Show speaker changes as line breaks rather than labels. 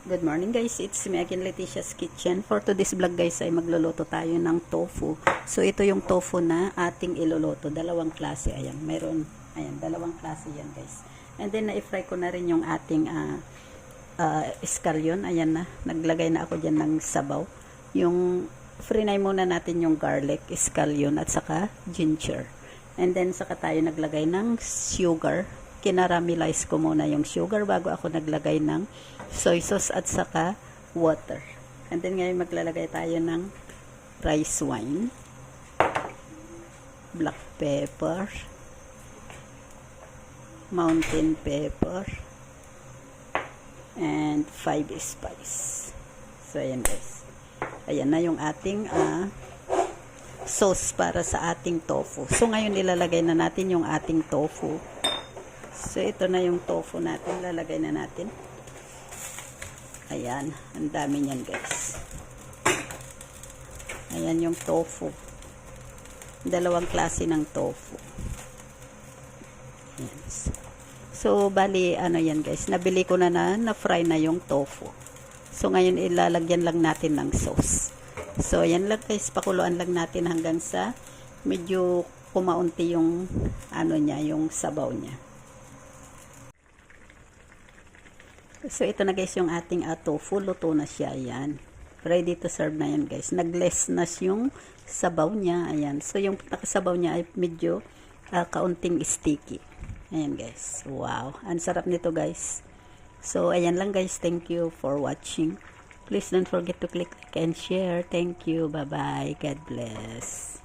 Good morning guys, it's me again, Leticia's Kitchen. For today's vlog guys ay magluluto tayo ng tofu. So ito yung tofu na ating iluluto. Dalawang klase, ayan. Meron, ayan, dalawang klase yan guys. And then na-fry ko na rin yung ating scallion. Ayan na, naglagay na ako dyan ng sabaw. Yung frinay muna natin yung garlic, scallion at saka ginger. And then saka tayo naglagay ng sugar. Kinaramelize ko muna yung sugar bago ako naglagay ng soy sauce at saka water. And then ngayon maglalagay tayo ng rice wine, black pepper, mountain pepper, and 5 spice. So ayan guys. Ayan na yung ating sauce para sa ating tofu. So ngayon ilalagay na natin yung ating tofu. So, ito na yung tofu natin. Lalagay na natin. Ayan. Ang dami niyan, guys. Ayan yung tofu. Dalawang klase ng tofu. Ayan. So, bali, ano yan, guys. Nabili ko na fry na yung tofu. So, ngayon ilalagyan lang natin ng sauce. So, ayan lang, guys. Pakuluan lang natin hanggang sa medyo kumaunti yung, ano niya, yung sabaw niya. So, ito na guys yung ating tofu. Luto na siya. Ayan. Ready to serve na yan guys. Nag-less na yung sabaw niya. Ayan. So, yung nakasabaw niya ay medyo kaunting sticky. Ayan guys. Wow. Ang sarap nito guys. So, ayan lang guys. Thank you for watching. Please don't forget to click like and share. Thank you. Bye-bye. God bless.